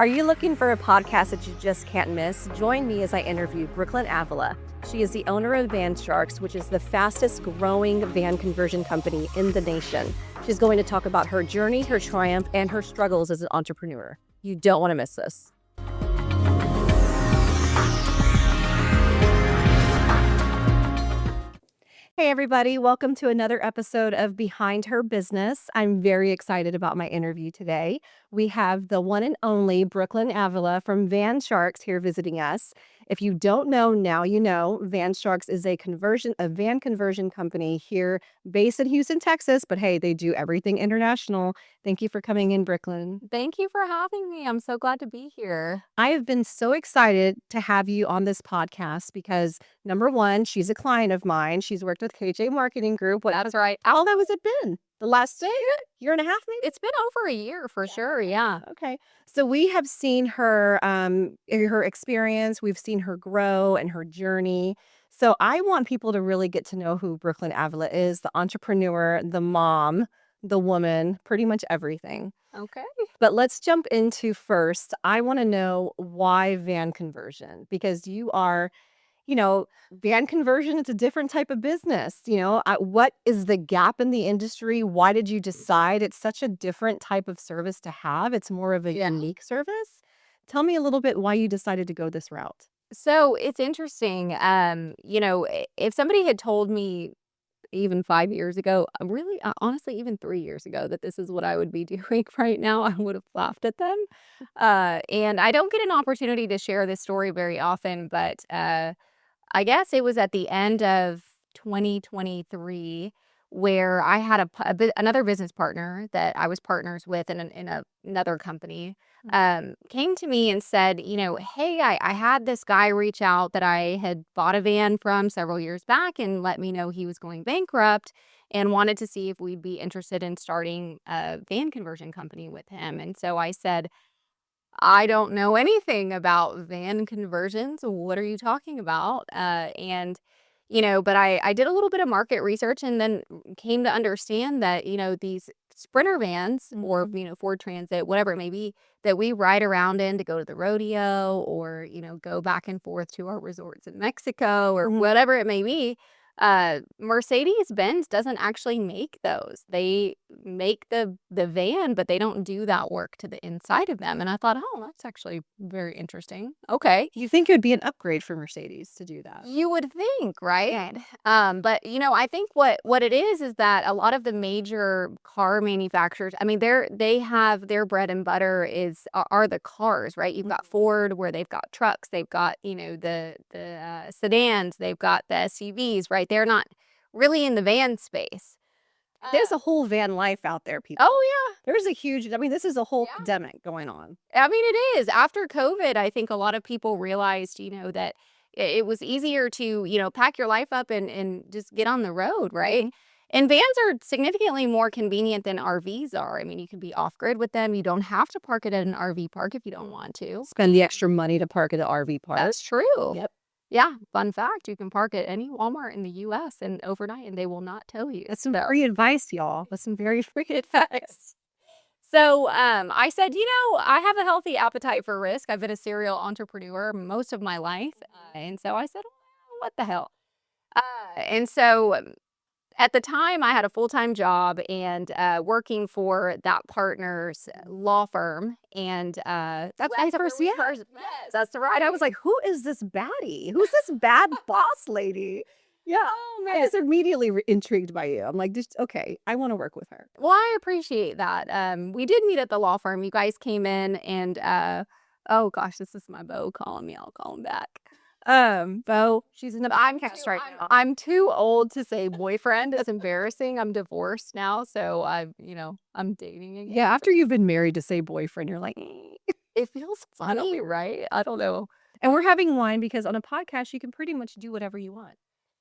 Are you looking for a podcast that you just can't miss? Join me as I interview Brookelyn Avila. She is the owner of Van Sharks, which is the fastest growing van conversion company in the nation. She's going to talk about her journey, her triumph, and her struggles as an entrepreneur. You don't want to miss this. Hey everybody, welcome to another episode of Behind Her Business. I'm very excited about my interview today. We have the one and only Brookelyn Avila from Van Sharks here visiting us. If you don't know, now you know. Van Sharks is a van conversion company here based in Houston, Texas, but hey, they do everything international. Thank you for coming in, Brookelyn. Thank you for having me. I'm so glad to be here. I have been so excited to have you on this podcast because number one, she's a client of mine. She's worked with KJ Marketing Group. That's right. How long has it been? The last year and a half, maybe? It's been over a year for sure. Yeah. Okay. So we have seen her experience. We've seen her grow and her journey. So I want people to really get to know who Brookelyn Avila is, the entrepreneur, the mom, the woman, pretty much everything. Okay. But let's jump into first. I want to know why van conversion, because you are, van conversion, it's a different type of business. What is the gap in the industry? Why did you decide it's such a different type of service to have? It's more of a unique service. Tell me a little bit why you decided to go this route. So it's interesting. If somebody had told me even 5 years ago, really, honestly, even 3 years ago, that this is what I would be doing right now, I would have laughed at them. And I don't get an opportunity to share this story very often, but I guess it was at the end of 2023 where I had another business partner that I was partners with in another company came to me and said, hey, I had this guy reach out that I had bought a van from several years back and let me know he was going bankrupt and wanted to see if we'd be interested in starting a van conversion company with him. And so I said, I don't know anything about van conversions. What are you talking about? But I did a little bit of market research and then came to understand that, these Sprinter vans or, Ford Transit, whatever it may be, that we ride around in to go to the rodeo or, go back and forth to our resorts in Mexico or whatever it may be. Mercedes-Benz doesn't actually make those. They make the van, but they don't do that work to the inside of them. And I thought, oh, that's actually very interesting. Okay. You think it would be an upgrade for Mercedes to do that? You would think, right? But I think what it is that a lot of the major car manufacturers, I mean, they have their bread and butter are the cars, right? You've got Ford where they've got trucks, they've got the sedans, they've got the SUVs, right? They're not really in the van space. There's a whole van life out there, people. Oh yeah. There's this is a whole pandemic going on. I mean, it is. After COVID, I think a lot of people realized, that it was easier to, pack your life up and just get on the road, right? And vans are significantly more convenient than RVs are. I mean, you can be off-grid with them. You don't have to park it at an RV park if you don't want to. Spend the extra money to park at an RV park. That's true. Yep. Yeah, fun fact, you can park at any Walmart in the U.S. and overnight, and they will not tow you. That's some free advice, y'all. That's some very free advice. So I said, I have a healthy appetite for risk. I've been a serial entrepreneur most of my life. And so I said, what the hell? And so at the time, I had a full-time job and working for that partner's law firm. And that's first, yes, that's right. I was like, who is this baddie? Who's this bad boss lady? Yeah. Oh, man. I was immediately intrigued by you. I'm like, okay, I want to work with her. Well, I appreciate that. We did meet at the law firm. You guys came in and, oh gosh, this is my beau calling me. I'll call him back. Beau, she's in the text right now. I'm too old to say boyfriend. It's embarrassing. I'm divorced now. So I'm dating again. Yeah. After you've been married, to say boyfriend, you're like, it feels funny, right? I don't know. And we're having wine because on a podcast, you can pretty much do whatever you want.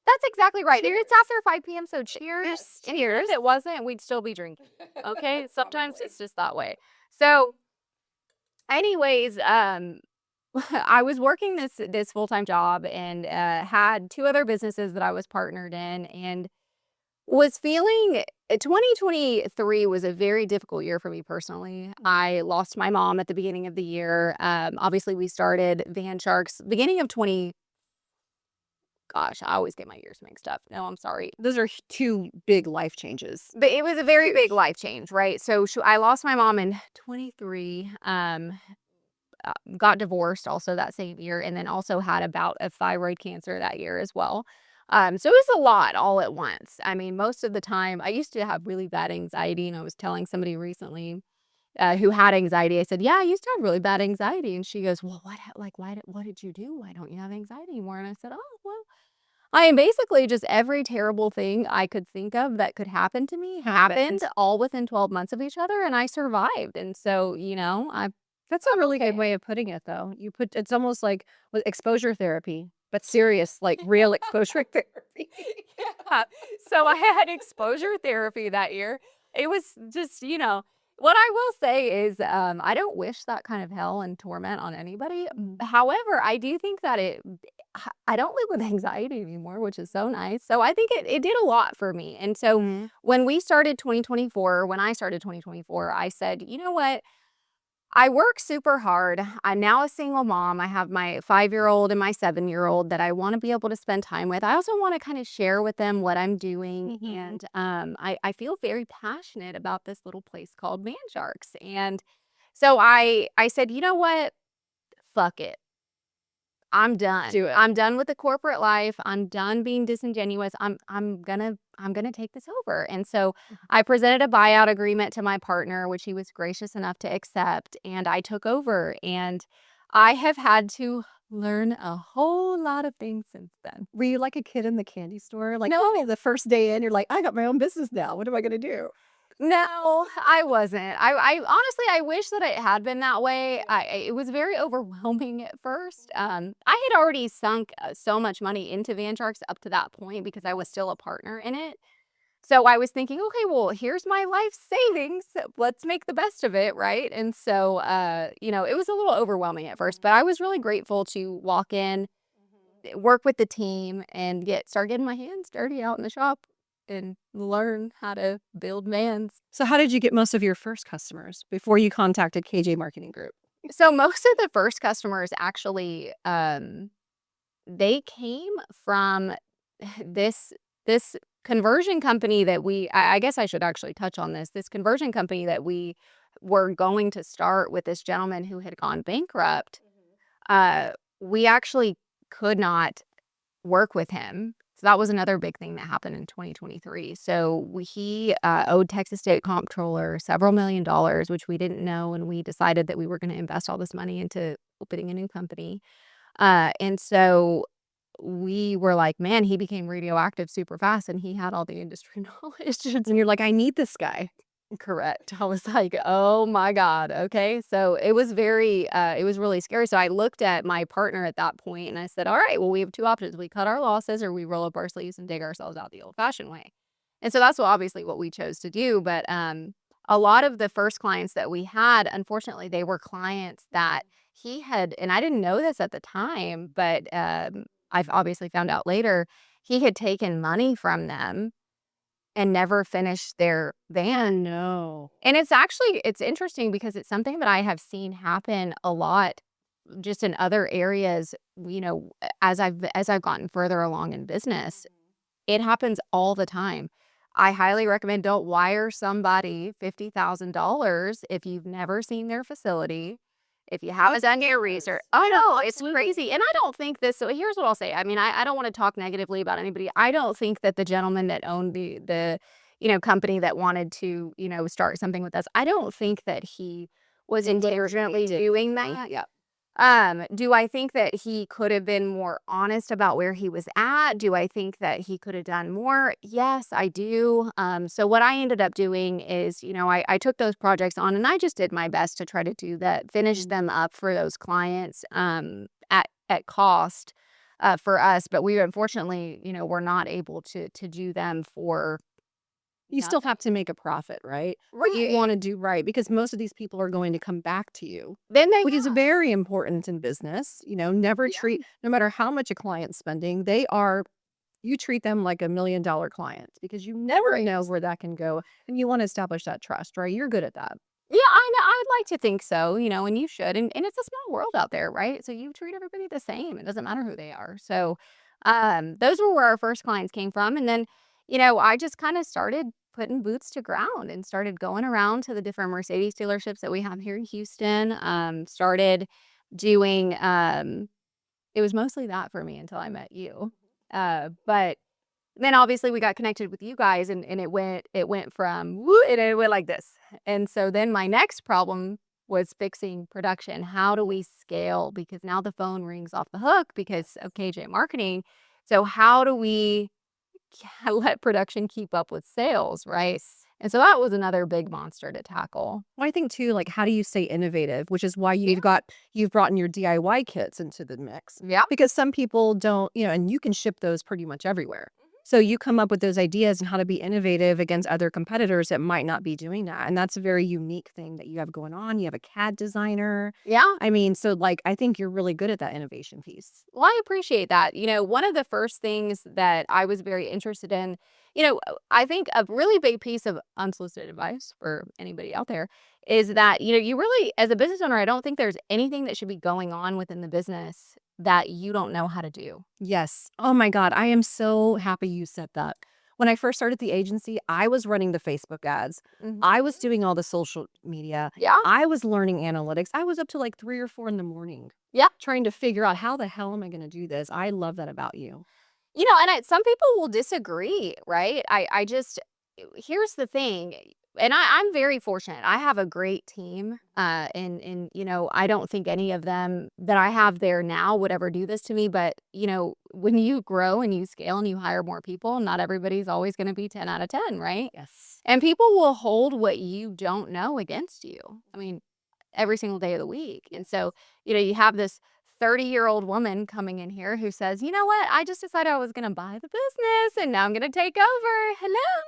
That's exactly right. Cheers. It's after 5 p.m. So cheers. Cheers. If it wasn't, we'd still be drinking. Okay. Sometimes it's just that way. So anyways, I was working this full-time job and had 2 other businesses that I was partnered in and was feeling 2023 was a very difficult year for me personally. I lost my mom at the beginning of the year. Obviously, we started Van Sharks beginning of 20. Gosh, I always get my years mixed up. No, I'm sorry. Those are two big life changes. But it was a very big life change, right? So I lost my mom in 23. Got divorced also that same year, and then also had a bout of thyroid cancer that year as well. So it was a lot all at once. I mean, most of the time, I used to have really bad anxiety, and I was telling somebody recently who had anxiety. I said, "Yeah, I used to have really bad anxiety," and she goes, "Well, what did you do? Why don't you have anxiety anymore?" And I said, "Oh, well." I mean, basically, just every terrible thing I could think of that could happen to me happened all within 12 months of each other, and I survived. And so, That's a I'm really good okay. way of putting it, though. It's almost like with exposure therapy, but serious, like real exposure therapy. Yeah. So I had exposure therapy that year. It was just, what I will say is, I don't wish that kind of hell and torment on anybody. Mhm. However, I do think that I don't live with anxiety anymore, which is so nice. So I think it did a lot for me. And so Mhm. when I started 2024, I said, you know what? I work super hard. I'm now a single mom. I have my 5-year-old and my 7-year-old that I want to be able to spend time with. I also want to kind of share with them what I'm doing. Mhm. And I feel very passionate about this little place called Man Sharks. And so I said, you know what? Fuck it. I'm done. Do it. I'm done with the corporate life. I'm done being disingenuous. I'm gonna take this over. And so I presented a buyout agreement to my partner, which he was gracious enough to accept, and I took over. And I have had to learn a whole lot of things since then. Were you like a kid in the candy store? Like, oh, No, the first day in, you're like, I got my own business now. What am I going to do? no, I wasn't. I honestly, I wish that it had been that way. It was very overwhelming at first. I had already sunk so much money into Van Sharks up to that point because I was still a partner in it. So I was thinking, okay, well, here's my life savings. Let's make the best of it, right? And so, it was a little overwhelming at first, but I was really grateful to walk in, work with the team, and start getting my hands dirty out in the shop and learn how to build vans. So, how did you get most of your first customers before you contacted KJ Marketing Group? So most of the first customers actually, they came from this conversion company that I guess I should actually touch on this. This conversion company that we were going to start with this gentleman who had gone bankrupt. Uh, we actually could not work with him. So that was another big thing that happened in 2023. So he owed Texas State Comptroller several $1,000,000, which we didn't know, and we decided that we were going to invest all this money into opening a new company. And so we were like, man, he became radioactive super fast, and he had all the industry knowledge. And you're like, I need this guy. Correct. I was like, "Oh my god, okay." So it was really scary. So I looked at my partner at that point and I said, "All right, well, we have 2 options. We cut our losses or we roll up our sleeves and dig ourselves out the old-fashioned way." And so that's obviously what we chose to do, but a lot of the first clients that we had, unfortunately, they were clients that he had, and I didn't know this at the time, but I've obviously found out later, he had taken money from them and never finished their van. No. And it's interesting because it's something that I have seen happen a lot just in other areas, as I've gotten further along in business. It happens all the time. I highly recommend don't wire somebody $50,000 if you've never seen their facility, if you haven't done your research. Oh, no, it's crazy. And I don't think this. So here's what I'll say. I mean, I don't want to talk negatively about anybody. I don't think that the gentleman that owned the company that wanted to, start something with us, I don't think that he was intentionally doing that. Yeah. Do I think that he could have been more honest about where he was at? Do I think that he could have done more? Yes, I do. So what I ended up doing is, I took those projects on and I just did my best to try to do that, finish them up for those clients, at cost, for us. But we unfortunately, were not able to do them for You still nothing. have to make a profit, right? But you Right. want to do right because most of these people are going to come back to you, Then they which is have. very important in business. Never Yeah. treat, no matter how much a client's spending, they are you treat them like $1 million client because you never know where that can go. And you want to establish that trust, right? You're good at that. Yeah, I know, I'd like to think so, and you should, and it's a small world out there, right? So you treat everybody the same. It doesn't matter who they are. So, those were where our first clients came from, and then, I just kinda started putting boots to ground and started going around to the different Mercedes dealerships that we have here in Houston, started doing, it was mostly that for me until I met you, but then obviously we got connected with you guys and it went from woo and it went like this. And so then my next problem was fixing production. How do we scale? Because now the phone rings off the hook because of KJ marketing. So how do we let production keep up with sales, right? And so that was another big monster to tackle. Well, I think too, like, how do you stay innovative? Which is why you've brought in your DIY kits into the mix. Yeah. Because some people don't, and you can ship those pretty much everywhere. So you come up with those ideas and how to be innovative against other competitors that might not be doing that. And that's a very unique thing that you have going on. You have a CAD designer. Yeah. I mean, so like I think you're really good at that innovation piece. Well, I appreciate that. One of the first things that I was very interested in, I think a really big piece of unsolicited advice for anybody out there is that, you really, as a business owner, I don't think there's anything that should be going on within the business that you don't know how to do. Yes. Oh my God. I am so happy you said that. When I first started the agency, I was running the Facebook ads. I was Mhm. doing all the social media. Yeah. I was learning analytics. I was up to like 3 or 4 in the morning Yeah. trying to figure out how the hell am I going to do this? I love that about you. Some people will disagree, right? I just here's the thing, and I'm very fortunate. I have a great team, and I don't think any of them that I have there now would ever do this to me. But when you grow and you scale and you hire more people, not everybody's always going to be 10 out of 10, right? Yes. And people will hold what you don't know against you. I mean, every single day of the week. And so, you have this 30-year-old woman coming in here who says, "You know what? I just decided I was going to buy the business and now I'm going to take over. Hello."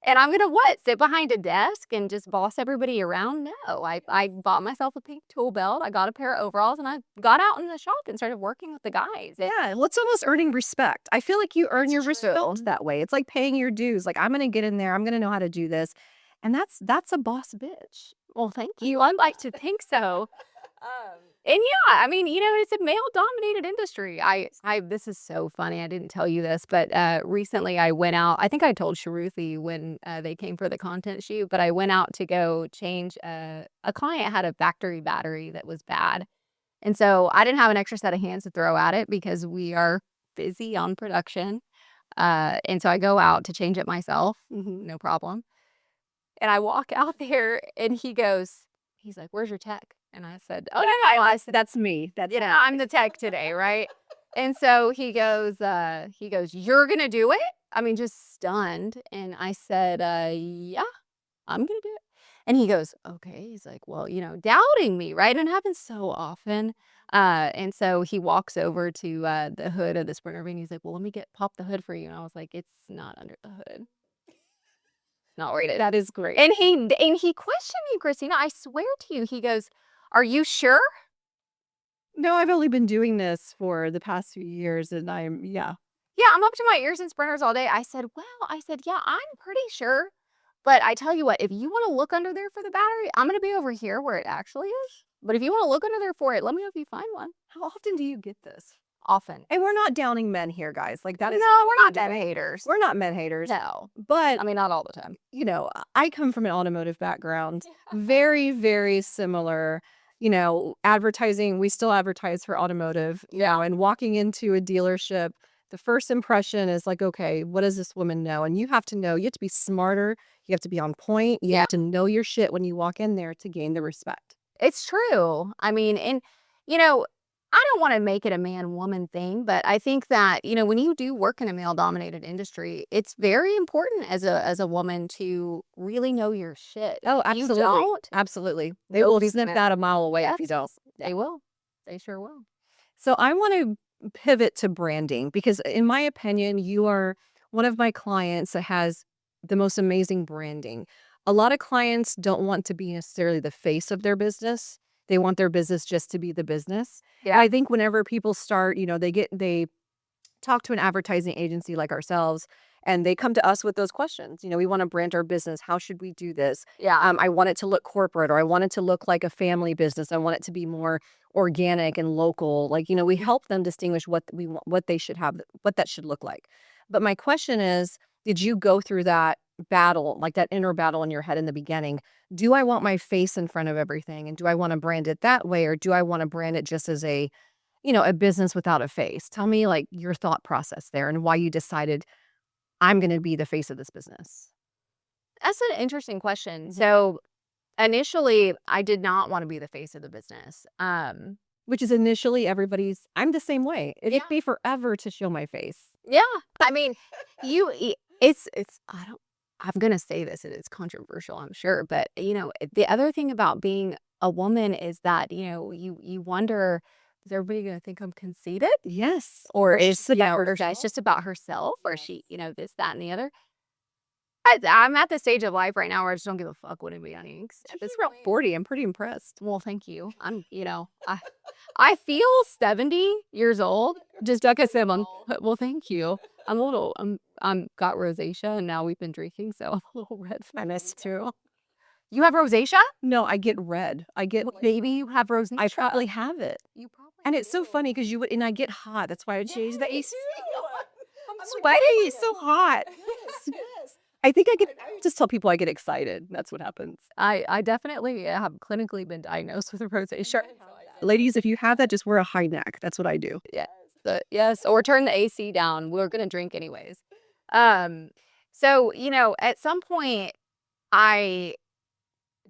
And I'm going to what? Sit behind a desk and just boss everybody around? No. I bought myself a pink tool belt. I got a pair of overalls and I got out in the shop and started working with the guys. Yeah. Well, it's almost earning respect. I feel like you earn It's your true. respect that way. It's like paying your dues. Like, I'm going to get in there. I'm going to know how to do this. And that's a boss bitch. Well, thank you. I'd like to think so. And yeah, I mean, it's a male-dominated industry. This is so funny. I didn't tell you this, but recently I went out. I think I told Sharuthi when they came for the content shoot, but I went out to go change. A client had a factory battery that was bad, and so I didn't have an extra set of hands to throw at it because we are busy on production. And so I go out to change it myself, no problem. And I walk out there and he's like, "Where's your tech?" And I said, "Oh, no, no." I said, That's me. That's I'm the tech today, right? And so he goes, "You're gonna do it?" I mean, just stunned. And I said, "Yeah, I'm gonna do it." And he goes, "Okay." He's like, "Well, doubting me, right?" And it happens so often. And so he walks over to the hood of the Sprinter van. He's like, "Well, let me pop the hood for you." And I was like, "It's not under the hood. Not rated." that is great. And he questioned me, Christina. I swear to you, he goes, "Are you sure?" No, I've only been doing this for the past few years, and yeah. Yeah, I'm up to my ears in Sprinters all day. I said, "Well," I said, "Yeah, I'm pretty sure. But I tell you what, if you want to look under there for the battery, I'm going to be over here where it actually is. But if you want to look under there for it, let me know if you find one." How often do you get this? Often. And we're not downing men here, guys. Like, that is No, we're not dead haters. we're not men haters. No. But I mean, not all the time. I come from an automotive background, very, very similar. Advertising, we still advertise for automotive, and walking into a dealership, the first impression is like, okay, what does this woman know? And you have to know, you have to be smarter, you have to be on point, you Yeah. have to know your shit when you walk in there to gain the respect. It's true. I mean, and, you know, I don't want to make it a man woman thing, but I think that, when you do work in a male dominated industry, it's very important as a woman to really know your shit. Oh, If you absolutely. don't, Absolutely. They will nobody's sniff gonna- that a mile away if you Yes, don't. they will. They sure will. So I want to pivot to branding because, in my opinion, you are one of my clients that has the most amazing branding. A lot of clients don't want to be necessarily the face of their business. They want their business just to be the business. Yeah. I think whenever people start, they talk to an advertising agency like ourselves, and they come to us with those questions. We want to brand our business. How should we do this? Yeah. I want it to look corporate, or I want it to look like a family business. I want it to be more organic and local. We help them distinguish what we want, what they should have, what that should look like. But my question is, did you go through that battle, like that inner battle in your head in the beginning? Do I want my face in front of everything? And do I want to brand it that way? Or do I want to brand it just as a business without a face? Tell me like your thought process there and why you decided I'm going to be the face of this business. That's an interesting question. Mhm. So initially, I did not want to be the face of the business. Which is initially I'm the same way. It Yeah. took me forever to show my face. Yeah. I mean, I'm gonna say this, and it's controversial, I'm sure, but the other thing about being a woman is that, you wonder, is everybody gonna think I'm conceited? Yes. Or It's just about or herself. it's just about herself, or Yes. she, this, that, and the other. I'm at the stage of life right now where I just don't give a fuck what anybody thinks at this She's around point. 40. I'm pretty impressed. Well, thank you. I feel 70 years old. Just like I said, well, thank you. I'm got rosacea, and now we've been drinking, so I'm a little red Venice too. You have rosacea? No, I get red. I get Maybe you have rosacea. I probably have it. You probably And it's so do. funny because and I get hot. That's why I changed the Me AC. too. I'm sweaty. It's so hot. Yes. I think I just tell people I get excited. That's what happens. I definitely have clinically been diagnosed with rosacea. Ladies, if you have that, just wear a high neck. That's what I do. Yes, yes, or turn the AC down. We're gonna drink anyways. Um, so at some point, I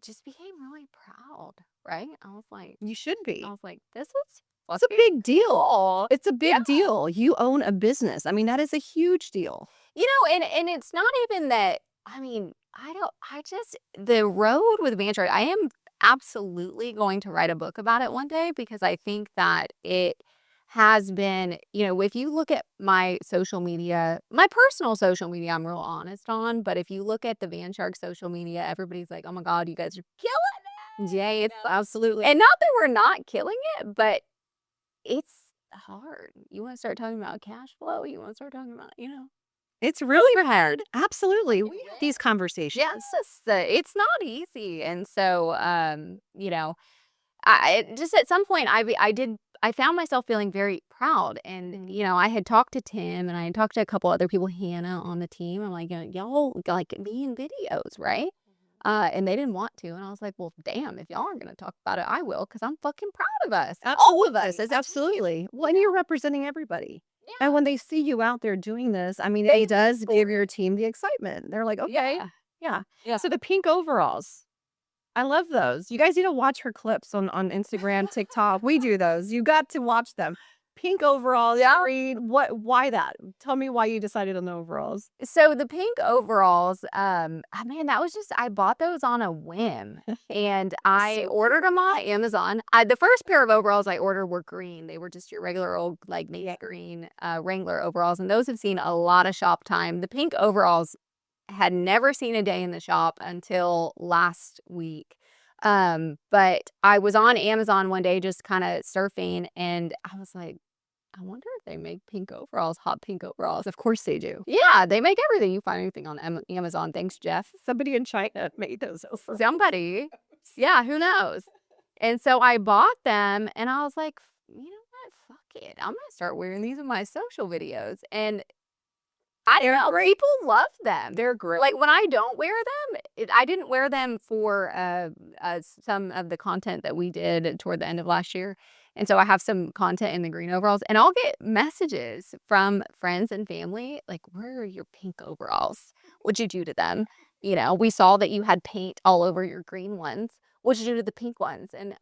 just became really proud. Right? You should be. I was like, this was It's a big deal. cool. It's a big deal. You own a business. I mean, that is a huge deal. And it's not even that. I mean, I don't. I just the road with Banter. I am absolutely going to write a book about it one day because I think that it has been. If you look at my social media, my personal social media, I'm real honest on. But if you look at the Van Shark social media, everybody's like, "Oh my God, you guys are killing it!" Yeah, it's absolutely. And not that we're not killing it, but it's hard. You want to start talking about cash flow. You want to start talking about. It's really Hard. absolutely. We have these conversations. Yeah, it's not easy, and so, I just at some point, I found myself feeling very proud, and, I had talked to Tim, and I had talked to a couple other people, Hannah on the team. I'm like, "Y'all, like, be in videos, right?" And they didn't want to, and I was like, "Well, damn, if y'all aren't gonna talk about it, I will, because 'cause I'm fucking proud of us, all of us." It's absolutely. Well, and you're representing everybody. Yeah. And when they see you out there doing this, I mean, it does give your team the excitement. They're like, okay, Yeah. yeah. Yeah. So the pink overalls, I love those. You guys need to watch her clips on Instagram, TikTok. We do those. You got to watch them. Pink overalls. Yeah. Reed, why that? Tell me why you decided on the overalls. So the pink overalls, man, that was just I bought those on a whim, and I So ordered them on Amazon. The first pair of overalls I ordered were green. They were just your regular old like navy green Wrangler overalls, and those have seen a lot of shop time. The pink overalls had never seen a day in the shop until last week. But I was on Amazon one day just kind of surfing, and I was like, I wonder if they make pink overalls, hot pink overalls. of course they do. Yeah, they make everything. You find anything on Amazon. Thanks, Jeff. Somebody in China made those overalls. Somebody. Yeah, who knows? And so I bought them, and I was like, you know what? Fuck it. I'm gonna start wearing these in my social videos. And I don't know, people love them. They're great. Like when I don't wear them, I didn't wear them for some of the content that we did toward the end of last year. And so I have some content in the green overalls, and I'll get messages from friends and family like, "Where are your pink overalls? What'd you do to them? We saw that you had paint all over your green ones. What'd you do to the pink ones?" And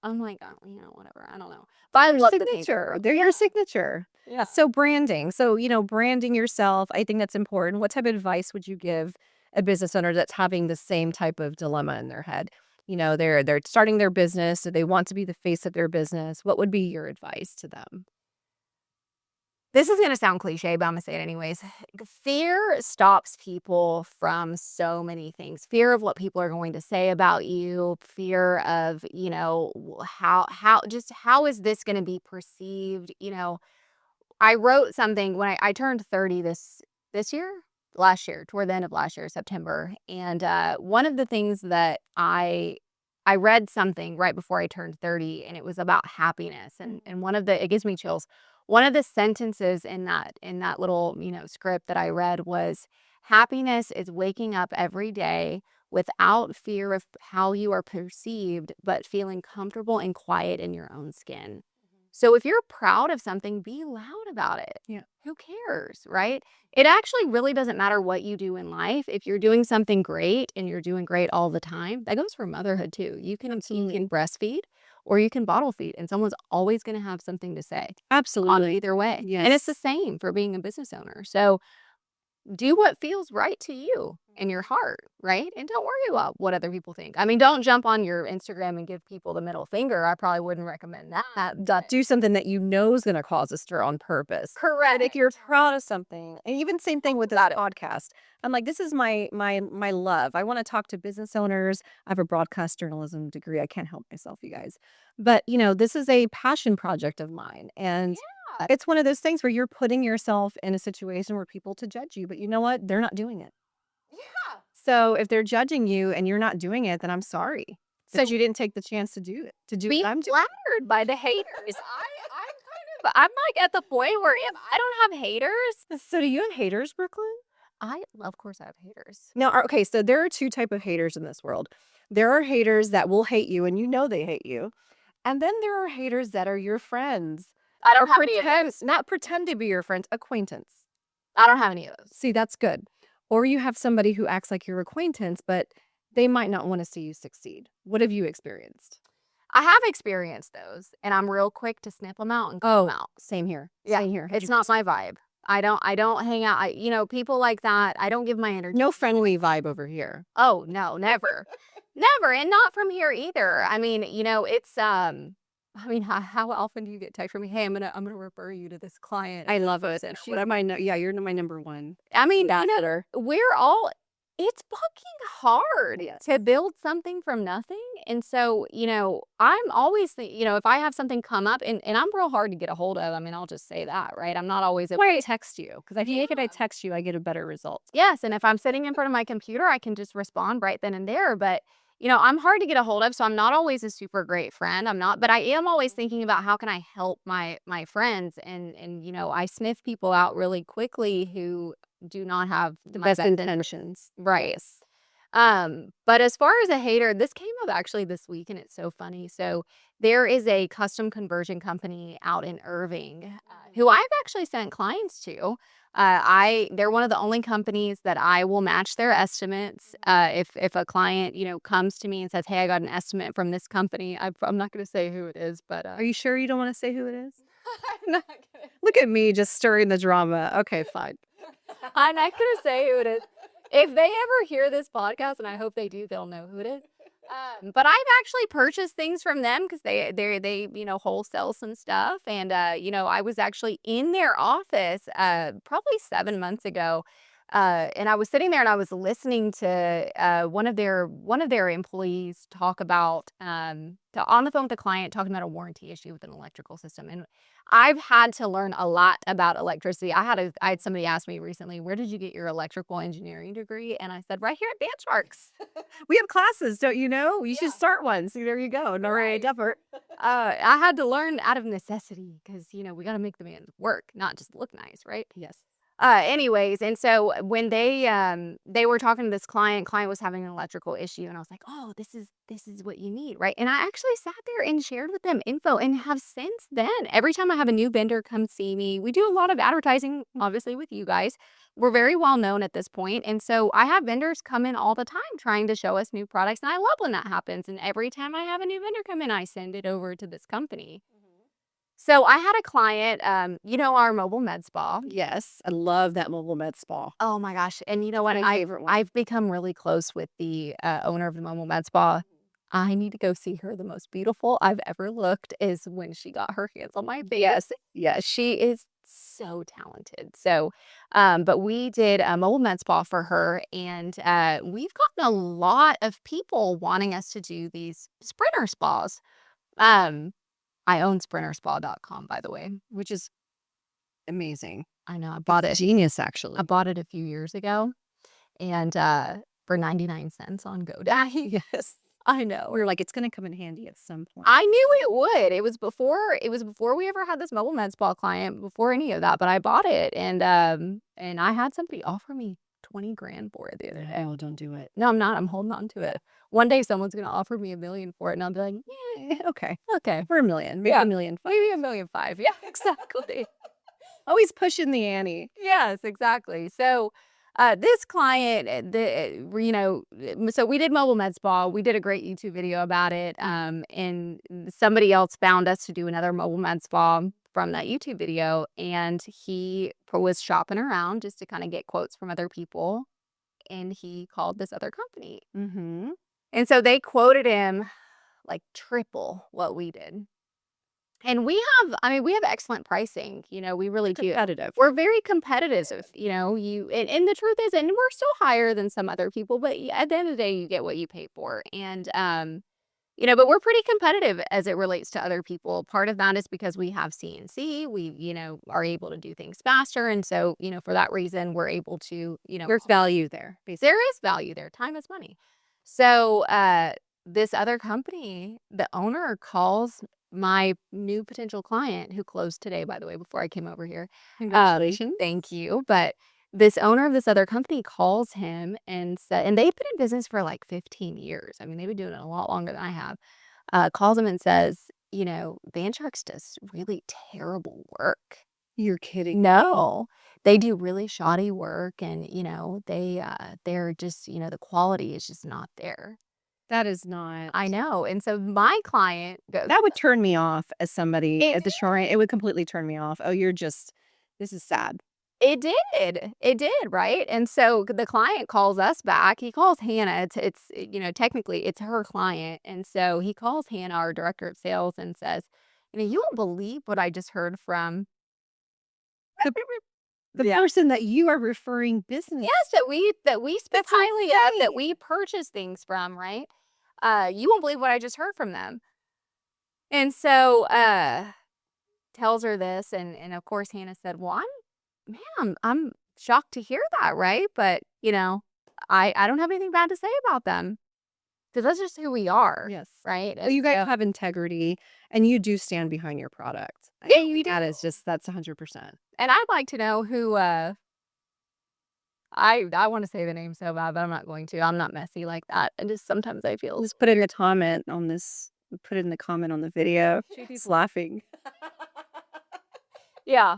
I'm like, "Oh, whatever. I don't know." But I love the pink signature. overalls. They're your signature. Yeah. So branding. So, branding yourself, I think that's important. What type of advice would you give a business owner that's having the same type of dilemma in their head? They're starting their business, so they want to be the face of their business. What would be your advice to them? This is going to sound cliche, but I'm going to say it anyways. Fear stops people from so many things. Fear of what people are going to say about you, fear of, how is this going to be perceived? I wrote something when I turned 30 last year, toward the end of last year, September. And one of the things that I read something right before I turned 30, and it was about happiness. And it gives me chills. One of the sentences in that little, script that I read was, happiness is waking up every day without fear of how you are perceived, but feeling comfortable and quiet in your own skin. So if you're proud of something, be loud about it. Yeah. Who cares, right? It actually really doesn't matter what you do in life. If you're doing something great and you're doing great all the time, that goes for motherhood too. You can breastfeed or you can bottle feed, and someone's always going to have something to say on Absolutely. either way. Yes. And it's the same for being a business owner. So do what feels right to you in your heart, right? And don't worry about what other people think. I mean, don't jump on your Instagram and give people the middle finger. I probably wouldn't recommend that. Do something that you know is going to cause a stir on purpose. Correct. If you're proud of something, and even same thing with this podcast. I'm like, this is my love. I want to talk to business owners. I have a broadcast journalism degree. I can't help myself, you guys. But this is a passion project of mine, and it's one of those things where you're putting yourself in a situation where people to judge you, but you know what? They're not doing it. Yeah. So if they're judging you and you're not doing it, then I'm sorry. Says you didn't take the chance to do it. Be I'm flattered by the haters. I'm like at the point where if I don't have haters, So do you have haters, Brooklyn? of course I have haters. Now, okay, so there are two type of haters in this world. There are haters that will hate you and you know they hate you. And then there are haters that are your friends. I don't have any of those. Not pretend to be your friends, acquaintance. I don't have any of those. See, that's good. Or you have somebody who acts like your acquaintance, but they might not want to see you succeed. What have you experienced? I have experienced those, and I'm real quick to snip them out and cut them out. Same here. Yeah, Same here. it's not my vibe. I don't hang out. People like that, I don't give my energy. No friendly vibe over here. Oh, no, never. Never, and not from here either. I mean, it's how often do you get text from me? Hey, I'm gonna refer you to this client. I love it. What am I? Yeah, you're my number one. I mean, Ambassador. it's fucking hard to build something from nothing. And so, I'm always, if I have something come up and I'm real hard to get a hold of, I mean, I'll just say that, right? I'm not always able Why I to text you, because I think if I text you, I get a better result. Yes, and if I'm sitting in front of my computer, I can just respond right then and there. But I'm hard to get a hold of, so I'm not always a super great friend. I'm not, but I am always thinking about how can I help my friends, and I sniff people out really quickly who do not have The my best intentions. right. But as far as a hater, this came up actually this week, and it's so funny. So there is a custom conversion company out in Irving, who I've actually sent clients to. They're one of the only companies that I will match their estimates. If a client, comes to me and says, "Hey, I got an estimate from this company," I'm not going to say who it is, but Are you sure you don't want to say who it is? I'm not gonna. Look at me just stirring the drama. Okay, fine. I'm not going to say who it is. If they ever hear this podcast, and I hope they do, they'll know who it is. But I've actually purchased things from them because they wholesale some stuff. And, I was actually in their office probably 7 months ago. And I was sitting there and I was listening to one of their employees talk about on the phone with a client talking about a warranty issue with an electrical system. And I've had to learn a lot about electricity. I had somebody ask me recently, "Where did you get your electrical engineering degree?" And I said, "Right here at Banksharks." We have classes, don't you know? You should start one. See, there you go. No right. Effort. I had to learn out of necessity because we got to make the man work, not just look nice, right? Yes. Anyways, and so when they were talking to this client was having an electrical issue, and I was like, "Oh, this is what you need," right? And I actually sat there and shared with them info, and have since then, every time I have a new vendor come see me, we do a lot of advertising, obviously with you guys. We're very well known at this point, and so I have vendors come in all the time trying to show us new products, and I love when that happens. And every time I have a new vendor come in, I send it over to this company. So I had a client, our mobile med spa. Yes, I love that mobile med spa. Oh my gosh. And you know what? My favorite one. I've become really close with the owner of the mobile med spa. I need to go see her. The most beautiful I've ever looked is when she got her hands on my baby. Yes, she is so talented. So, but we did a mobile med spa for her, and we've gotten a lot of people wanting us to do these sprinter spas. I own sprinterspa.com, by the way, which is Amazing. I know, I bought That's it. genius, I actually. bought it a few years ago, and, for 99 cents on GoDaddy. Yes. I know. We were like, "It's gonna come in handy at some point." I knew it would. It was before we ever had this mobile med spa client, before any of that, but I bought it, and I had somebody offer me 20 grand for it the other day. Oh, don't do it. No, I'm not. I'm holding on to it. One day someone's gonna offer me 1,000,000 for it, and I'll be like, Okay. "Yeah, okay. For 1,000,000, maybe Yeah, 1,000,005. maybe 1,500,000." Yeah, exactly. Always pushing the ante. Yes, exactly. So, this client, so we did mobile med spa. We did a great YouTube video about it. And somebody else found us to do another mobile med spa from that YouTube video. And he was shopping around just to kind of get quotes from other people. And he called this other company. Mhm. And so they quoted him like triple what we did. And we have excellent pricing, we really do. Competitive. We're very competitive, and the truth is, and we're still higher than some other people, but at the end of the day, you get what you pay for. And, but we're pretty competitive as it relates to other people. Part of that is because we have CNC, we, are able to do things faster. And so, for that reason, we're able to, There's value there, basically. there is value there. Time is money. So, this other company, the owner calls my new potential client who closed today, by the way, before I came over here. Congratulations. Thank you. But this owner of this other company calls him and said, and they've been in business for like 15 years. I mean, they've been doing it a lot longer than I have. Calls him and says, Van Sharks does really terrible work. You're kidding. No, they do really shoddy work, and they're just, the quality is just not there. That is not I know, and so my client goes, that would turn me off as somebody "It at the shrine. It would completely turn me off. "Oh, you're just this is sad." it did, right?" And so the client calls us back. He calls Hannah. Technically it's her client, and so he calls Hannah, our director of sales, and says, "You won't believe what I just heard from." The the Yeah. person that you are referring business. Yes, that we speak That's highly of, that insane. we purchase things from, right? You won't believe what I just heard from them. And so, tells her this, and of course Hannah said, "Well, I'm shocked to hear that, right? But, I don't have anything bad to say about them, because that's just who we are, Yes. right?" Well, And you guys so, have integrity, and you do stand behind your product. yeah, we do. That is just that's 100%. And I'd like to know who, I wanna say the name so bad, but I'm not going to. I'm not messy like that, and just sometimes I feel. Just put it in a comment on this put it in the comment on the video. She's laughing. Yeah.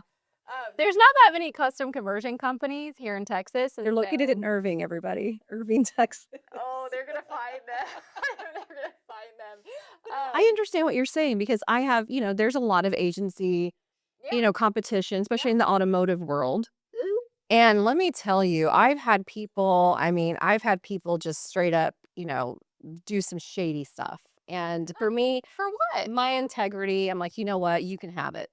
There's not that many custom conversion companies here in Texas, and They're located so in Irving, everybody. Irving, Texas. oh, they're gonna find them. They're gonna find them. I understand what you're saying because I have, there's a lot of agency, Yeah, competition, yeah. especially in the automotive world. And let me tell you, I've had people just straight up, do some shady stuff. And for me, For what? my integrity, I'm like, you know what? You can have it.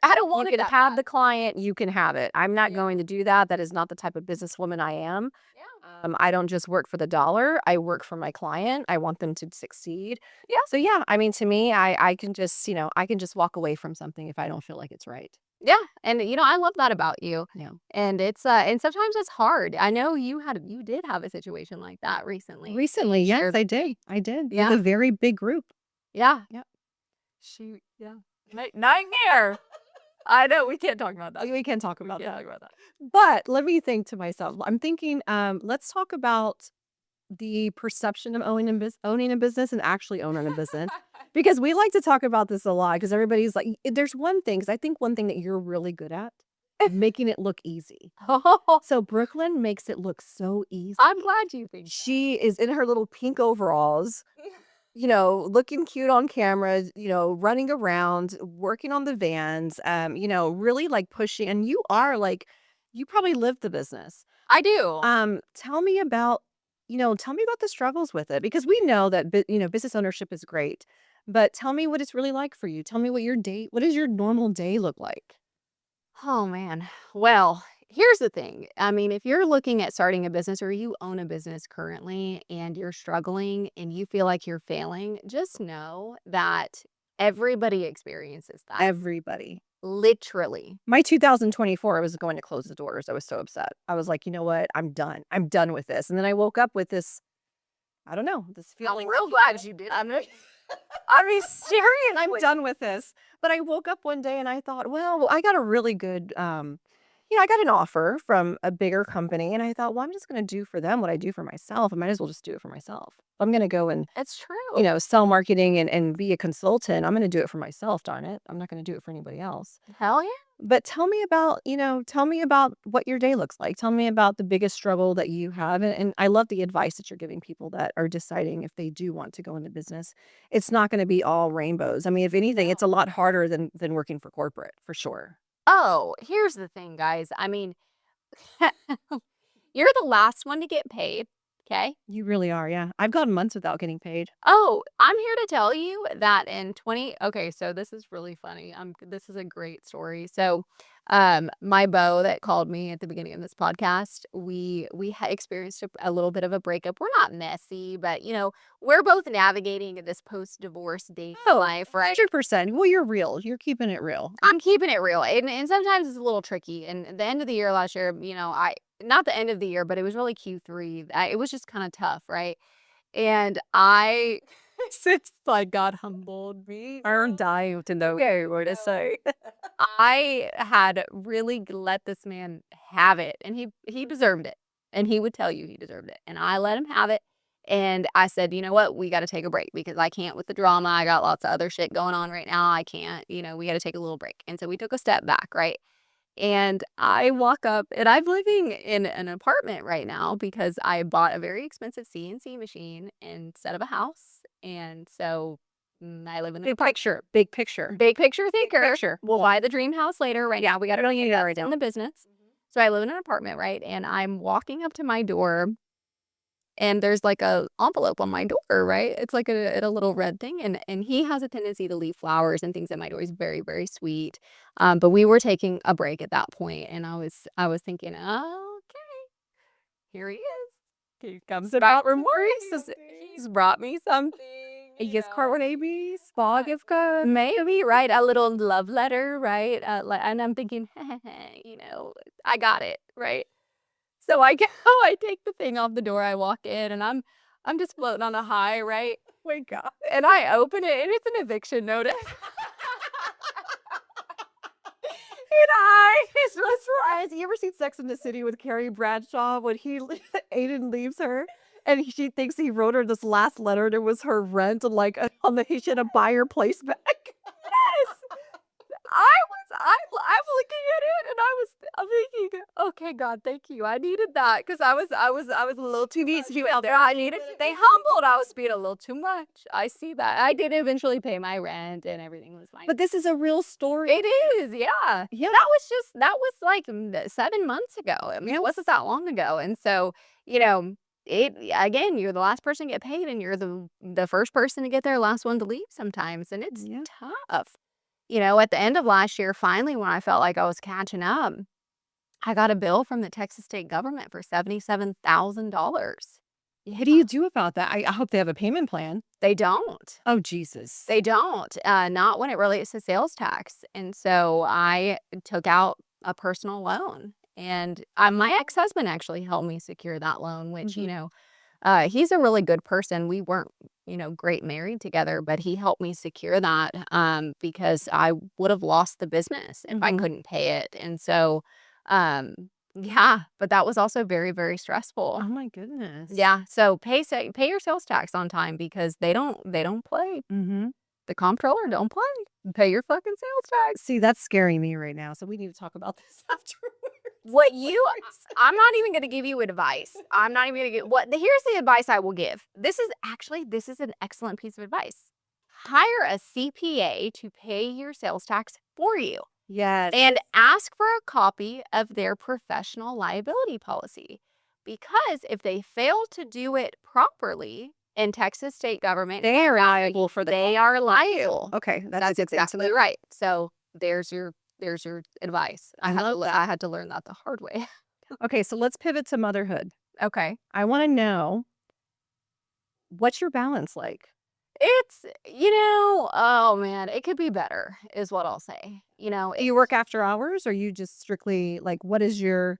I don't You want it can that have bad. the client, you can have it. I'm not Yeah, going to do that. That is not the type of businesswoman I am. yeah, I don't just work for the dollar. I work for my client. I want them to succeed. yeah, So yeah, I mean, to me, I can just, I can just walk away from something if I don't feel like it's right. yeah. And I love that about you. Yeah. And and sometimes it's hard. I know you did have a situation like that recently. Recently, yes, Shared. I did. I did with Yeah, a very big group. yeah. Yep. Shoot, yeah. Nightmare. I know we can't talk about that. We can talk about Can't that. talk about that. But let me think to myself. I'm thinking, let's talk about the perception of owning a business and actually owning a business. Because we like to talk about this a lot because everybody's like, there's one thing, because I think one thing that you're really good at, making it look easy. Oh, So Brooklyn makes it look so easy. I'm glad you think She is in her little pink overalls, looking cute on camera, running around, working on the vans, really like pushing. And you are like, you probably live the business. I do. Tell me about, tell me about the struggles with it because we know that, business ownership is great, but tell me what it's really like for you. Tell me what does your normal day look like? Oh, man. Well, here's the thing. I mean, if you're looking at starting a business or you own a business currently and you're struggling and you feel like you're failing, just know that everybody experiences that. Everybody. Literally. My 2024, I was going to close the doors. I was so upset. I was like, "You know what? I'm done. I'm done with this." And then I woke up with this, I don't know, this I'm feeling. real glad you did. I mean, I'm seriously. done with this. But I woke up one day and I thought, well, I got a really good, I got an offer from a bigger company. And I thought, well, I'm just going to do for them what I do for myself. I might as well just do it for myself. I'm going to go and, It's true. sell marketing and be a consultant. I'm going to do it for myself, darn it. I'm not going to do it for anybody else. Hell yeah. But tell me about what your day looks like. Tell me about the biggest struggle that you have. And I love the advice that you're giving people that are deciding if they do want to go into business. It's not going to be all rainbows. I mean, if anything, No. it's a lot harder than working for corporate, for sure. Oh, here's the thing, guys. I mean, you're the last one to get paid. Okay. You really are, yeah. I've gone months without getting paid. Oh, I'm here to tell you that in 20 okay, so this is really funny. This is a great story. So, my beau that called me at the beginning of this podcast, we experienced a little bit of a breakup. We're not messy, but we're both navigating this post-divorce dating life, right? 100%. Well, you're real. You're keeping it real. I'm keeping it real, and sometimes it's a little tricky. And at the end of the year last year, I not the end of the year, but it was really Q3. It was just kind of tough, right? And I since like God humbled me. Aren't dying to know what to say. I had really let this man have it, and he deserved it. And he would tell you he deserved it. And I let him have it. And I said, "You know what? We got to take a break because I can't with the drama. I got lots of other shit going on right now. I can't, we got to take a little break." And so we took a step back, right? And I walk up, and I'm living in an apartment right now because I bought a very expensive CNC machine instead of a house. And so I live in Big picture. Big picture. big picture thinker. Picture. We'll buy the dream house later. Right now, we got to No, you got it in down. the business. So I live in an apartment, right? And I'm walking up to my door, and there's like a envelope on my door, right? It's like a little red thing, and he has a tendency to leave flowers and things at my door. He's very, very sweet. But we were taking a break at that point, and I was thinking, oh, okay, here he is. He comes about remorse. He's brought me something. He gets card babies, ball gift card. Maybe, right? A little love letter, right? And I'm thinking, I got it, right? So I go, I take the thing off the door, I walk in, and I'm just floating on a high, right? My God. And I open it, and it's an eviction notice. And I It's surprise. You ever seen Sex in the City with Carrie Bradshaw when Aiden leaves her and she thinks he wrote her this last letter and it was her rent and like on the he should have buy her place back. yes, I'm looking at it, and I'm thinking, okay, God, thank you. I needed that because I was a little too much out there. I needed to stay humbled. I was being a little too much. I see that. I did eventually pay my rent, and everything was fine. But this is a real story. It is, yeah. Yeah. That was like 7 months ago. I mean, it wasn't that long ago. And so, it again, you're the last person to get paid, and you're the first person to get there, last one to leave sometimes, and it's Yeah. tough. At the end of last year, finally, when I felt like I was catching up, I got a bill from the Texas state government for $77,000. What do you do about that? I hope they have a payment plan. They don't. Oh, Jesus. They don't. Not when it relates to sales tax. And so I took out a personal loan. And my ex-husband actually helped me secure that loan, which, he's a really good person. We weren't, great married together, but he helped me secure that because I would have lost the business if I couldn't pay it. And so, yeah, but that was also very, very stressful. Oh my goodness. Yeah. So pay your sales tax on time because they don't play. Mm-hmm. The comptroller don't play. Pay your fucking sales tax. See, that's scaring me right now. So we need to talk about this afterwards. I'm not even going to give you advice. I'm not even going to here's the advice I will give. This is an excellent piece of advice. Hire a CPA to pay your sales tax for you. Yes. And ask for a copy of their professional liability policy. Because if they fail to do it properly in Texas state government, They are liable for the. they are liable. Okay, That's exactly right. So there's your advice. I had to learn that the hard way. Okay, so let's pivot to motherhood. Okay. I want to know, what's your balance like? It's, oh man, it could be better is what I'll say. Do you work after hours or you just strictly like what is your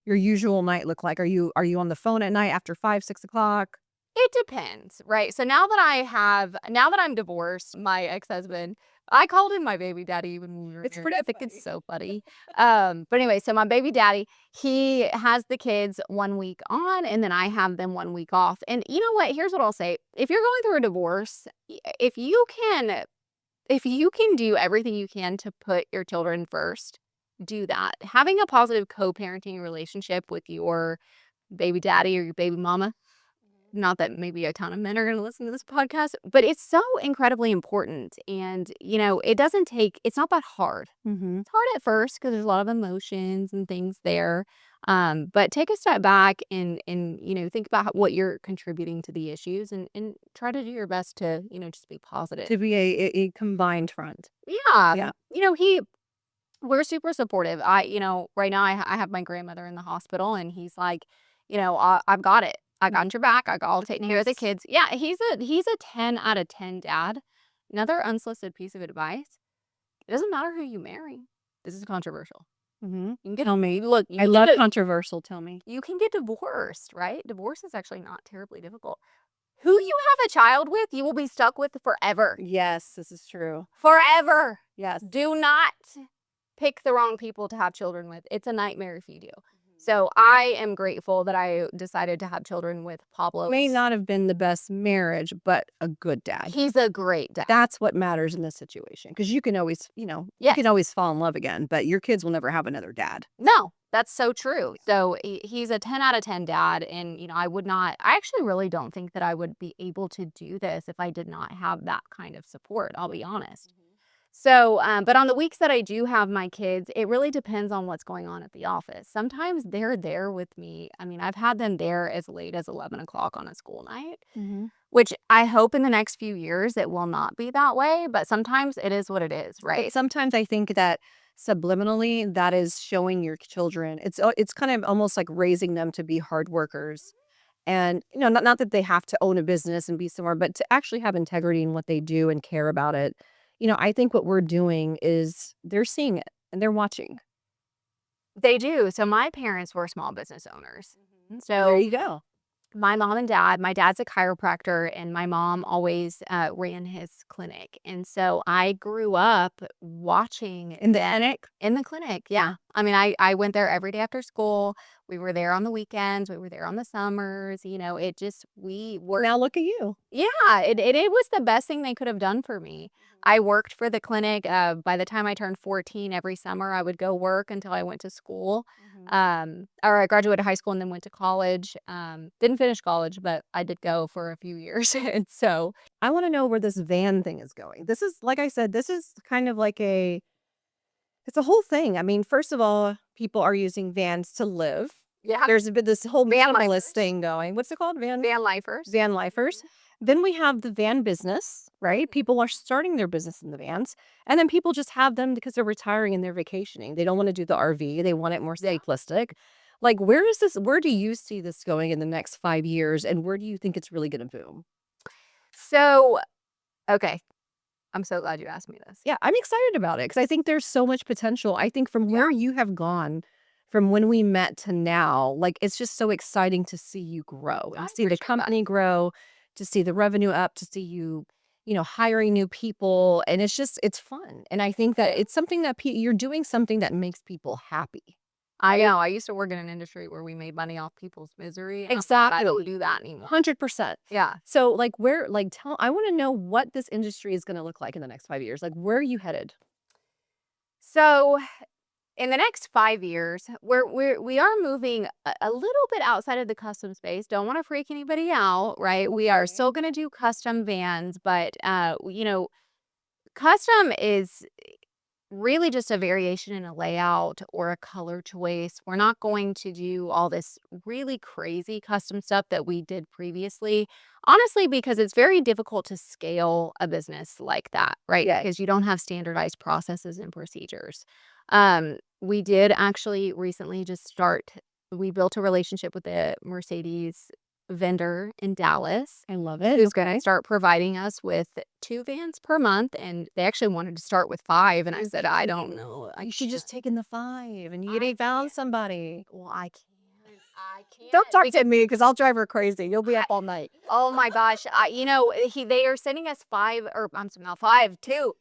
usual night look like? Are you on the phone at night after 5, 6 o'clock? It depends, right? So now that I'm divorced, my ex-husband, I called him my baby daddy when we were It's married. pretty I think funny. it's so funny. But anyway, so my baby daddy, he has the kids 1 week on and then I have them 1 week off. And you know what? Here's what I'll say. If you're going through a divorce, if you can do everything you can to put your children first, do that. Having a positive co-parenting relationship with your baby daddy or your baby mama, not that maybe a ton of men are going to listen to this podcast, but it's so incredibly important. And, it's not that hard. Mhm. It's hard at first because there's a lot of emotions and things there. But take a step back and think about what you're contributing to the issues and try to do your best to, just be positive. To be a combined front. Yeah. Yeah. We're super supportive. Right now I have my grandmother in the hospital and he's like, I've got it. I got Mhm. your back. I'll take care of the Nice. kids. Yeah, he's a 10 out of 10 dad. Another unsolicited piece of advice. It doesn't matter who you marry. This is controversial. Mhm. You can get Tell me. look, I love controversial, tell me. you can get divorced, right? Divorce is actually not terribly difficult. Who you have a child with, you will be stuck with forever. Yes, this is true. Forever. Yes. Do not pick the wrong people to have children with. It's a nightmare if you do. So I am grateful that I decided to have children with Pablo. May not have been the best marriage, but a good dad. He's a great dad. That's what matters in this situation because you can always, you Yes. can always fall in love again, but your kids will never have another dad. No, that's so true. So he's a 10 out of 10 dad. And, I actually really don't think that I would be able to do this if I did not have that kind of support. I'll be honest. So, but on the weeks that I do have my kids, it really depends on what's going on at the office. Sometimes they're there with me. I mean, I've had them there as late as 11 o'clock on a school night, Mhm. which I hope in the next few years it will not be that way. But sometimes it is what it is, But right? sometimes I think that subliminally that is showing your children. It's kind of almost like raising them to be hard workers. And, not that they have to own a business and be somewhere, but to actually have integrity in what they do and care about it. I think what we're doing is they're seeing it and they're watching. They do. So my parents were small business owners. Well, there So you go. my mom and dad, my dad's a chiropractor, and my mom always ran his clinic. And so I grew up watching In the them clinic. in the clinic. Yeah. I mean, I went there every day after school. We were there on the weekends. We were there on the summers. We were, Now look at you. yeah, it was the best thing they could have done for me. I worked for the clinic. By the time I turned 14, every summer I would go work until I went to school. Or I graduated high school and then went to college. Didn't finish college, but I did go for a few years. And so, I want to know where this van thing is going. This is, like I said, this is kind of like it's a whole thing. I mean, first of all, people are using vans to live. yeah, There's been this whole van minimalist lifers. thing going. What's it called? Van lifers. Van lifers. Then we have the van business, right? People are starting their business in the vans. And then people just have them because they're retiring and they're vacationing. They don't want to do the RV. They want it more Yeah. simplistic. Like, where do you see this going in the next 5 years? And where do you think it's really going to boom? So, okay. I'm so glad you asked me this. Yeah, I'm excited about it because I think there's so much potential. I think from where you have gone from when we met to now, like, it's just so exciting to see you grow I and see the appreciate that. company grow, to see the revenue up, to see you, hiring new people. And it's fun. And I think that it's something that you're doing something that makes people happy. I know. I used to work in an industry where we made money off people's misery. And I Exactly. don't do that anymore. 100%. Yeah. So, like, I want to know what this industry is going to look like in the next 5 years. Like, where are you headed? So in the next 5 years, we are moving a little bit outside of the custom space. Don't want to freak anybody out, right? We are Okay. still going to do custom vans, but custom is really just a variation in a layout or a color choice. We're not going to do all this really crazy custom stuff that we did previously. Honestly, because it's very difficult to scale a business like that, right? Yeah. Because you don't have standardized processes and procedures. We did actually recently we built a relationship with the Mercedes vendor in Dallas. I love it. Who's going to start providing us with 2 vans per month, and they actually wanted to start with 5, and I said, "I don't know. You should just take in the 5 and you found somebody. Well, I can't. Don't talk to me because I'll drive her crazy. You'll be up all night. Oh my gosh. They are sending us 5, or I'm sorry, not 5, 2.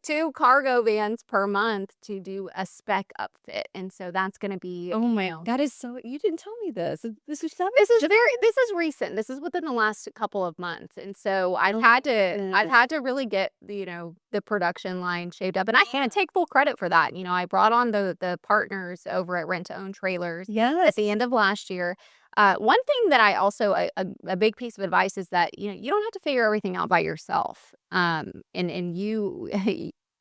2 cargo vans per month to do a spec upfit. And so that's going to be, Oh my, that is so, you didn't tell me this. This is this is recent. This is within the last couple of months. And so I've had to really get, the production line shaped up, and I can't take full credit for that. I brought on the partners over at Rent to Own Trailers at the end of last year. One thing that I also, a big piece of advice is that, you don't have to figure everything out by yourself. And you,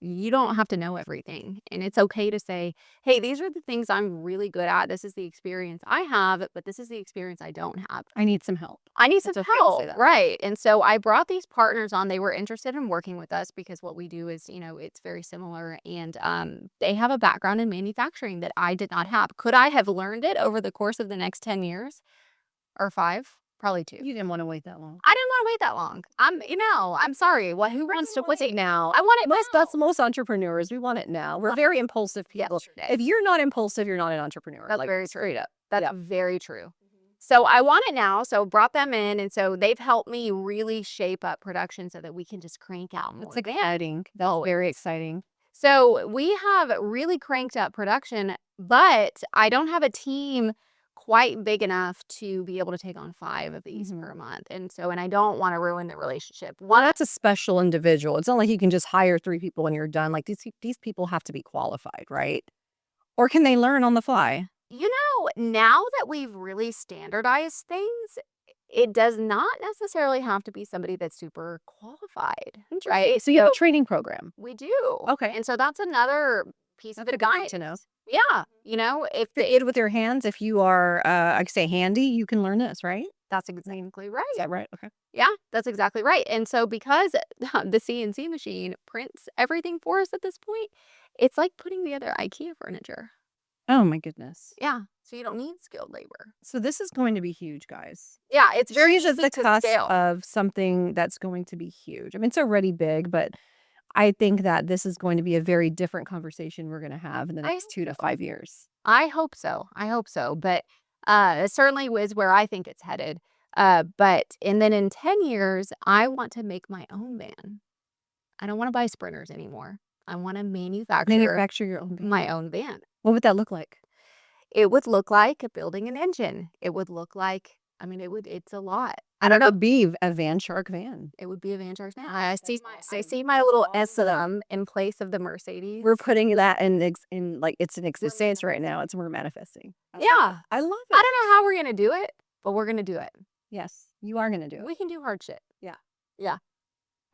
you don't have to know everything. And it's okay to say, hey, these are the things I'm really good at. This is the experience I have, but this is the experience I don't have. I need some help. I need some help. Right. And so I brought these partners on. They were interested in working with us because what we do is, it's very similar. And they have a background in manufacturing that I did not have. Could I have learned it over the course of the next 10 years or 5? Probably 2. You didn't want to wait that long. I didn't want to wait that long. I'm sorry. Who wants to wait now? I want it now. That's most entrepreneurs. We want it now. We're very impulsive people. Yesterday. If you're not impulsive, you're not an entrepreneur. That's like, very true. straight up. That's very true. So I want it now. So brought them in, and so they've helped me really shape up production so that we can just crank out more. It's exciting. That's very exciting. So we have really cranked up production, but I don't have a team quite big enough to be able to take on 5 of these per month. And I don't want to ruin the relationship. Well, that's a special individual. It's not like you can just hire 3 people when you're done. Like these people have to be qualified, right? Or can they learn on the fly? Now that we've really standardized things, it does not necessarily have to be somebody that's super qualified, right? So you have a training program. We do. Okay. And so that's another piece of advice to know. Yeah. If you aid with your hands, if you are, I say handy, you can learn this, right? That's exactly right. Is that right? Okay. Yeah, that's exactly right. And so because the CNC machine prints everything for us at this point, it's like putting together IKEA furniture. Oh my goodness. Yeah. So you don't need skilled labor. So this is going to be huge, guys. Yeah, it's very easy to cusp of something that's going to be huge. I mean, it's already big, but I think that this is going to be a very different conversation we're going to have in the next 2 to 5 years. I hope so. But it certainly is where I think it's headed. And then in 10 years, I want to make my own van. I don't want to buy sprinters anymore. I want to manufacture your own van. My own van. What would that look like? It would look like building an engine. It would look like, it's a lot. I don't know. It would be a Van Shark van. It would be a Van Shark van. I see my little S of them in place of the Mercedes. We're putting that in like it's an existence right now. We're manifesting. Yeah. I love it. I don't know how we're going to do it, but we're going to do it. Yes, you are going to do it. We can do hard shit. Yeah. Yeah.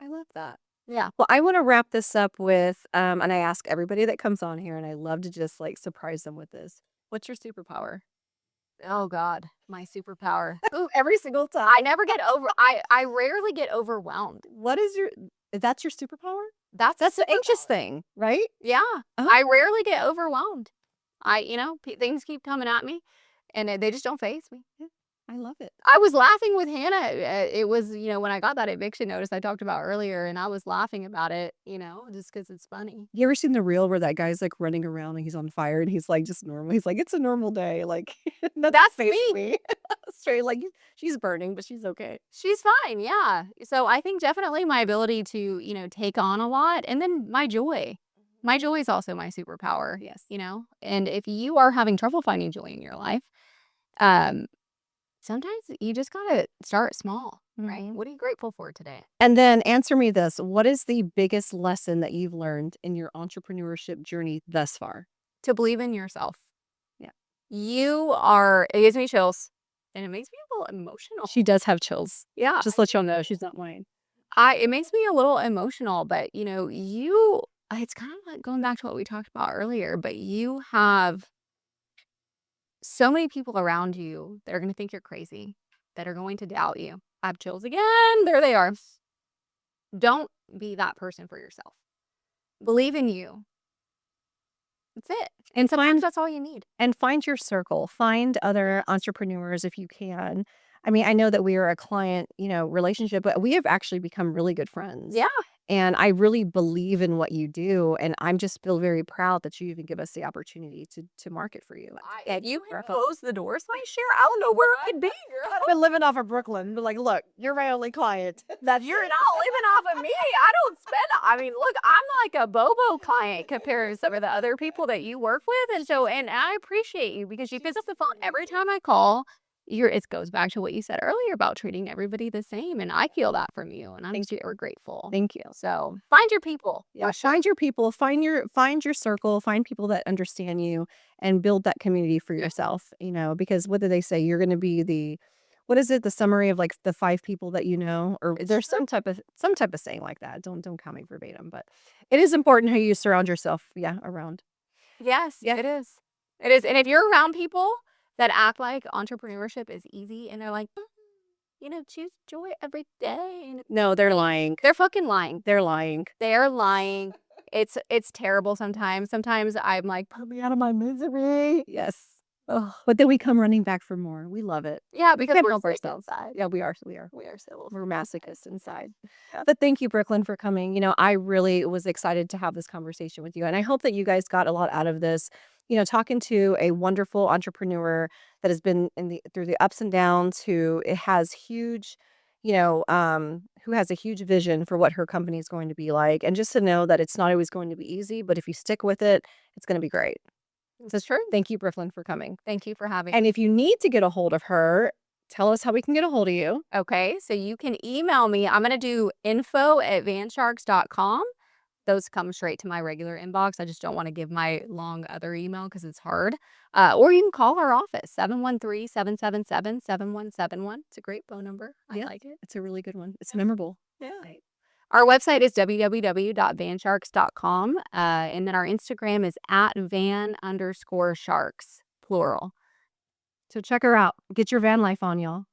I love that. Yeah. Well, I want to wrap this up with, and I ask everybody that comes on here, and I love to just like surprise them with this. What's your superpower? Oh God, my superpower. Ooh, every single time. I rarely get overwhelmed. That's your superpower? That's the anxious thing, right? Yeah. I rarely get overwhelmed. Things keep coming at me and they just don't faze me. I love it. I was laughing with Hannah. It was, when I got that eviction notice I talked about earlier, and I was laughing about it, just because it's funny. You ever seen the reel where that guy's like running around and he's on fire and he's like just normal? He's like, it's a normal day. Like, that's me. Straight like she's burning, but she's okay. She's fine. Yeah. So I think definitely my ability to, take on a lot, and then my joy. My joy is also my superpower. Yes. And if you are having trouble finding joy in your life, sometimes you just got to start small, right? What are you grateful for today? And then answer me this. What is the biggest lesson that you've learned in your entrepreneurship journey thus far? To believe in yourself. Yeah. It gives me chills, and it makes me a little emotional. She does have chills. Yeah. Just let y'all know she's not mine. It makes me a little emotional, but it's kind of like going back to what we talked about earlier, but you have so many people around you that are going to think you're crazy, that are going to doubt you. I have chills again. There they are. Don't be that person for yourself. Believe in you. That's it. And sometimes that's all you need. And find your circle. Find other entrepreneurs if you can. I mean, I know that we are a client, relationship, but we have actually become really good friends. Yeah. And I really believe in what you do, and I'm just feel very proud that you even give us the opportunity to market for you. If you had Wrap up. closed the doors last year, I don't know where I'd be, girl. I've been living off of Brooklyn, but like, look, you're my only client. That's You're not living off of me. I don't spend. I mean, look, I'm like a Bobo client compared to some of the other people that you work with, and I appreciate you because you pick up the phone every time I call. It goes back to what you said earlier about treating everybody the same, and I feel that from you, and I'm Thank you. super grateful. Thank you. So find your people. Yeah, find your people, find your circle, find people that understand you, and build that community for yourself. Because what do they say? You're going to be the, what is it? The summary of like the 5 people that you know, or It's there's true. some type of saying like that. Don't count me verbatim, but it is important how you surround yourself. Yeah, around. Yes, Yeah. it is. It is. And if you're around people that act like entrepreneurship is easy and they're like, choose joy every day. And No, they're lying. they're fucking lying. They're lying. They're lying. It's terrible sometimes. Sometimes I'm like, put me out of my misery. Yes. Ugh. But then we come running back for more. We love it. Yeah, We because can't we're help sick ourselves. inside. Yeah, we are. We are. We are so We're masochists inside. Yeah. But thank you, Brooklyn, for coming. I really was excited to have this conversation with you. And I hope that you guys got a lot out of this. Talking to a wonderful entrepreneur that has been through the ups and downs, who it has huge, who has a huge vision for what her company is going to be like. And just to know that it's not always going to be easy, but if you stick with it, it's going to be great. So It's true. thank you, Brooklyn, for coming. Thank you for having And if you need to get a hold of her, tell us how we can get a hold of you. Okay, so you can email me. I'm going to do info@vansharks.com. Those come straight to my regular inbox. I just don't want to give my long other email because it's hard. Or you can call our office, 713-777-7171. It's a great phone number. I Yeah, like it. it's a really good one. It's memorable. Yeah. Right. Our website is www.vansharks.com. And then our Instagram is @van_sharks, plural. So check her out. Get your van life on, y'all.